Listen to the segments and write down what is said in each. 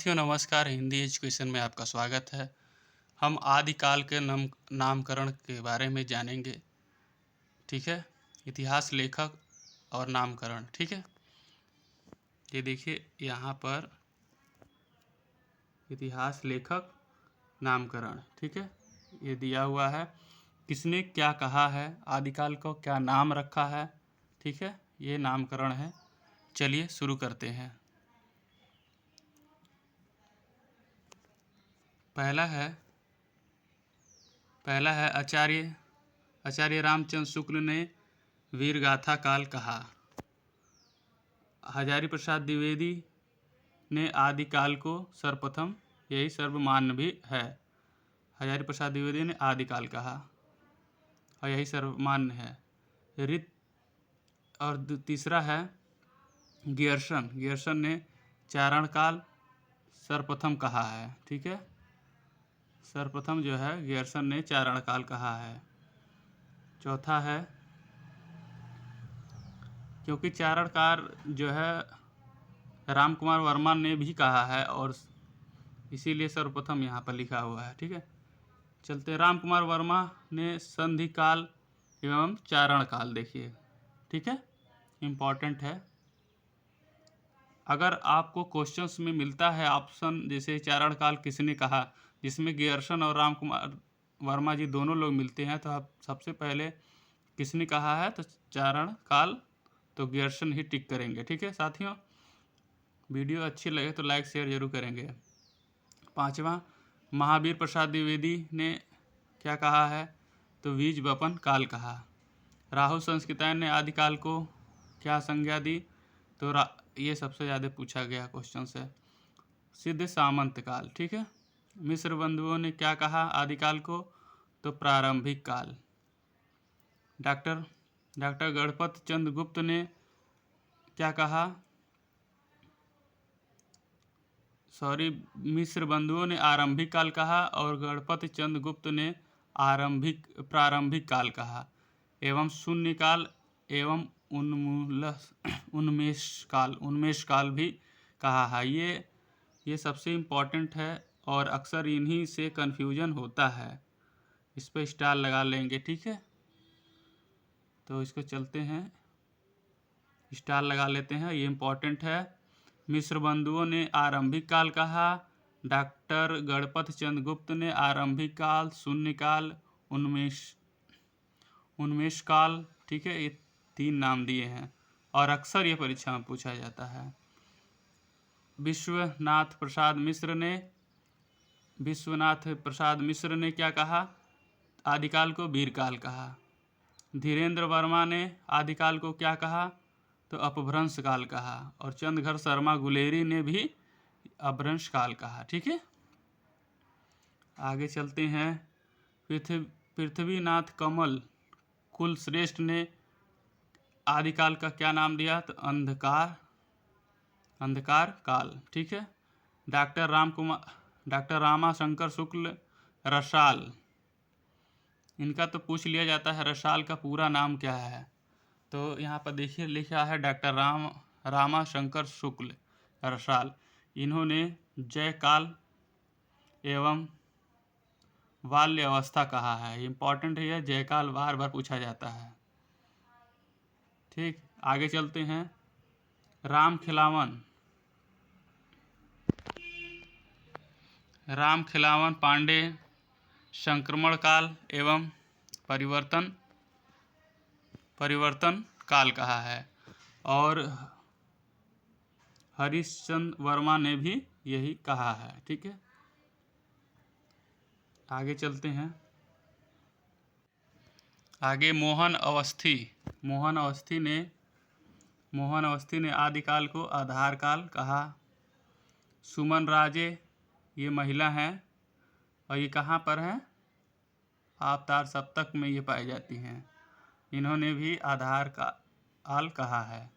साथियों नमस्कार। हिंदी एजुकेशन में आपका स्वागत है। हम आदिकाल के नामकरण के बारे में जानेंगे। ठीक है, इतिहास, लेखक और नामकरण। ठीक है, ये देखिए यहाँ पर इतिहास, लेखक, नामकरण। ठीक है, ये दिया हुआ है। किसने क्या कहा है, आदिकाल को क्या नाम रखा है। ठीक है, ये नामकरण है। चलिए शुरू करते हैं। पहला है आचार्य रामचंद्र शुक्ल ने वीरगाथा काल कहा। हजारी प्रसाद द्विवेदी ने आदिकाल को सर्वप्रथम, यही सर्वमान्य भी है। हजारी प्रसाद द्विवेदी ने आदिकाल कहा और यही सर्वमान्य है। और तीसरा है गियर्सन ने चारण काल सर्वप्रथम कहा है। ठीक है, सर्वप्रथम जो है गियर्सन ने चारण काल कहा है। चौथा है क्योंकि चारण काल जो है राम कुमार वर्मा ने भी कहा है और इसीलिए सर्वप्रथम यहाँ पर लिखा हुआ है। ठीक है, चलते राम कुमार वर्मा ने संधि काल एवं चारण काल देखिए। ठीक है, इम्पॉर्टेंट है। अगर आपको क्वेश्चंस में मिलता है ऑप्शन जैसे चारण काल किसने कहा, जिसमें गियर्सन और राम कुमार वर्मा जी दोनों लोग मिलते हैं, तो आप सबसे पहले किसने कहा है तो चारण काल, तो गियर्सन ही टिक करेंगे। ठीक है साथियों, वीडियो अच्छी लगे तो लाइक शेयर जरूर करेंगे। पांचवा, महावीर प्रसाद द्विवेदी ने क्या कहा है तो बीज वपन काल कहा। राहुल संस्कृतायन ने आदिकाल को क्या संज्ञा दी, तो ये सबसे ज़्यादा पूछा गया क्वेश्चन है। सिद्ध सामंत काल। ठीक है, मिस्र बंधुओं ने क्या कहा आदिकाल को, तो प्रारंभिक काल। डॉक्टर गणपत चंद्र गुप्त ने क्या कहा, मिस्र बंधुओं ने आरंभिक काल कहा और गणपत चंद्र गुप्त ने प्रारंभिक काल कहा। एवं शून्य काल एवं उन्मेष काल भी कहा है। ये सबसे इम्पोर्टेंट है और अक्सर इन्हीं से कन्फ्यूजन होता है। इस पर स्टार लगा लेंगे। ठीक है, तो इसको चलते हैं, स्टार लगा लेते हैं, ये इम्पोर्टेंट है। मिस्र बंधुओं ने आरंभिक काल कहा, डॉक्टर गणपत चंद्र गुप्त ने आरंभिक काल, शून्य काल, उन्मेष काल। ठीक है, ये 3 नाम दिए हैं और अक्सर ये परीक्षा में पूछा जाता है। विश्वनाथ प्रसाद मिश्र ने क्या कहा, आदिकाल को वीरकाल कहा। धीरेन्द्र वर्मा ने आदिकाल को क्या कहा, तो अपभ्रंश काल कहा। और चंद्रघर शर्मा गुलेरी ने भी अपभ्रंश काल कहा। ठीक है, आगे चलते हैं। पृथ्वीनाथ कमल कुल श्रेष्ठ ने आदिकाल का क्या नाम दिया, तो अंधकार काल। ठीक है, डॉक्टर रामाशंकर शुक्ल रसाल, इनका तो पूछ लिया जाता है रसाल का पूरा नाम क्या है, तो यहाँ पर देखिए लिखा है डॉक्टर रामाशंकर शुक्ल रसाल। इन्होंने जय काल एवं बाल्य अवस्था कहा है। इम्पॉर्टेंट है, यह जय काल बार बार पूछा जाता है। ठीक, आगे चलते हैं। राम खिलावन पांडे संक्रमण काल एवं परिवर्तन काल कहा है और हरिश्चंद्र वर्मा ने भी यही कहा है। ठीक है, आगे चलते हैं। आगे मोहन अवस्थी ने आदिकाल को आधार काल कहा। सुमन राजे, ये महिला हैं और ये कहाँ पर हैं, अवतार सप्तक में ये पाई जाती हैं। इन्होंने भी आधार काल कहा है।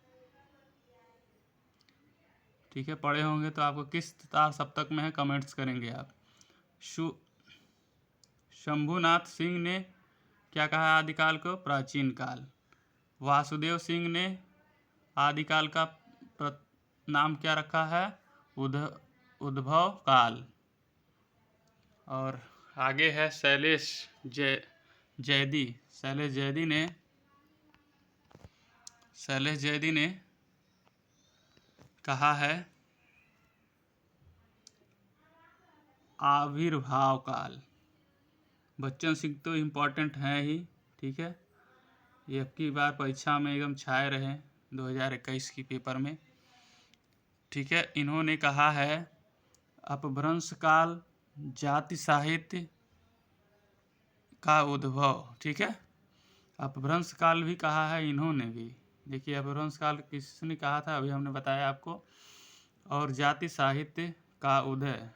ठीक है, पढ़े होंगे तो आपको किस तार सप्तक में है कमेंट्स करेंगे आप। शंभुनाथ सिंह ने क्या कहा आदिकाल को, प्राचीन काल। वासुदेव सिंह ने आदिकाल का नाम क्या रखा है, उद्भव काल। और आगे है शैलेश जैदी। शैलेश जैदी ने कहा है आविर्भाव काल। बच्चन सिंह तो इम्पोर्टेंट हैं ही, ठीक है, ये अब की बार परीक्षा में एकदम छाए रहे 2021 की पेपर में, ठीक है। इन्होंने कहा है अपभ्रंश काल, जाति साहित्य का उद्भव, ठीक है। अपभ्रंश काल भी कहा है इन्होंने भी। देखिए अपभ्रंश काल किसने कहा था, अभी हमने बताया आपको। और जाति साहित्य का उदय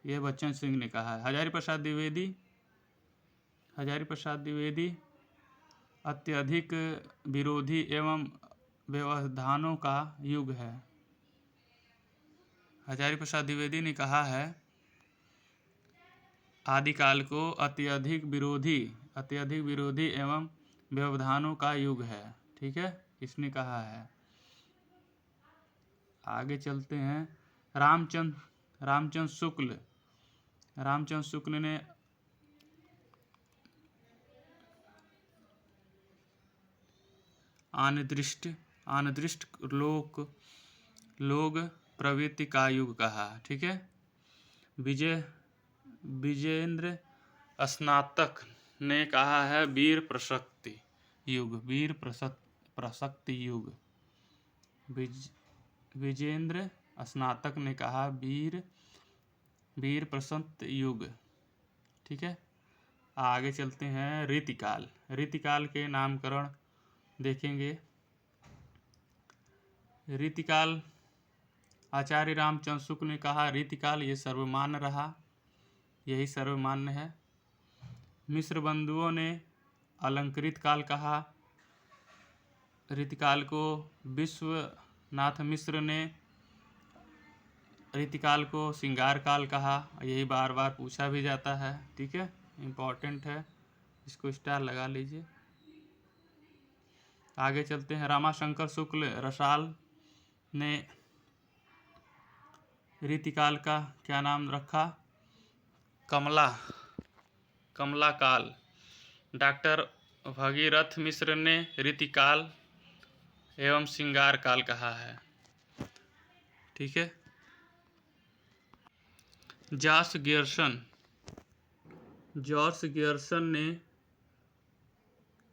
ये बच्चन सिंह ने कहा है। हजारी प्रसाद द्विवेदी अत्यधिक विरोधी एवं व्यवधानों का युग है। हजारी प्रसाद द्विवेदी ने कहा है आदिकाल को अत्यधिक विरोधी एवं व्यवधानों का युग है, ठीक है, इसने कहा है। आगे चलते हैं। रामचंद्र शुक्ल ने अनिर्दिष्ट लोक प्रवृत्ति का युग कहा, ठीक है। विजेंद्र स्नातक ने कहा है वीर प्रशक्ति युग। विजेंद्र स्नातक ने कहा वीर प्रशस्त युग, ठीक है। आगे चलते हैं। रीतिकाल के नामकरण देखेंगे। रीतिकाल आचार्य रामचंद्र शुक्ल ने कहा रीतिकाल ये सर्वमान्य रहा, यही सर्वमान्य है। मिश्र बंधुओं ने अलंकृत काल कहा। रीतिकाल को विश्वनाथ मिश्र ने रीतिकाल को श्रृंगार काल कहा। यही बार बार पूछा भी जाता है, ठीक है, इम्पोर्टेंट है, इसको स्टार लगा लीजिए। आगे चलते हैं। रामाशंकर शुक्ल रसाल ने रीतिकाल का क्या नाम रखा? कमला काल। डॉक्टर भगीरथ मिश्र ने रीतिकाल एवं श्रृंगार काल कहा है, ठीक है। जॉर्ज गियर्सन ने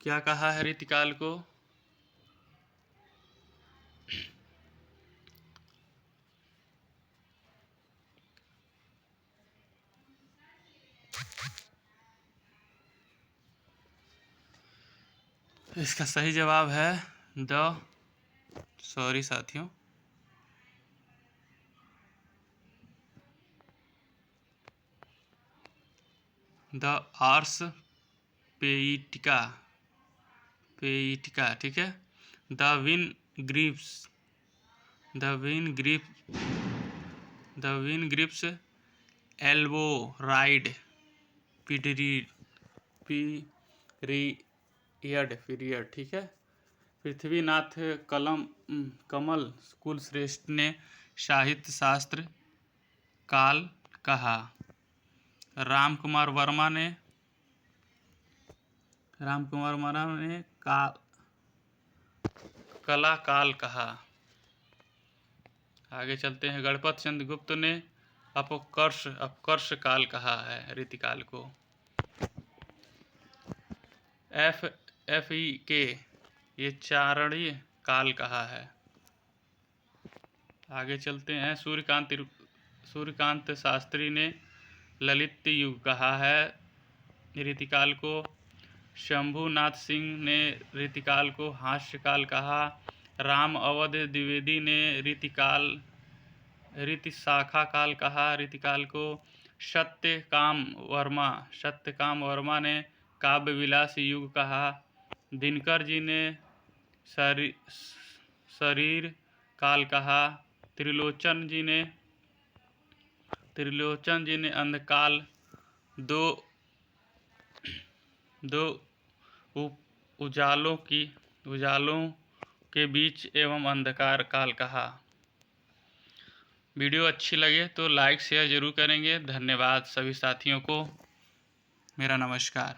क्या कहा है रीतिकाल को? इसका सही जवाब है द आर्स पेइटिका, ठीक है। The win grips elbow ride period, ठीक है। पृथ्वीनाथ कमल कुलश्रेष्ठ ने साहित्य शास्त्र काल कहा। रामकुमार वर्मा ने कला काल कहा। आगे चलते हैं। गणपत चंद्र गुप्त ने अपकर्ष काल कहा है रीतिकाल को। FEK ये चारणीय काल कहा है। आगे चलते हैं। सूर्यकांत शास्त्री ने ललित युग कहा है रीतिकाल को। शंभुनाथ सिंह ने रीतिकाल को हास्य काल कहा। राम अवध द्विवेदी ने रीतिशाखा काल कहा रीतिकाल को। सत्यकाम वर्मा ने काव्य विलास युग कहा। दिनकर जी ने शरीर काल कहा। त्रिलोचन जी ने अंधकाल, दो उजालों के बीच एवं अंधकार काल कहा। वीडियो अच्छी लगे तो लाइक शेयर ज़रूर करेंगे। धन्यवाद सभी साथियों को। मेरा नमस्कार।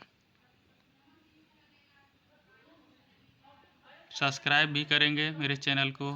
सब्सक्राइब भी करेंगे मेरे चैनल को।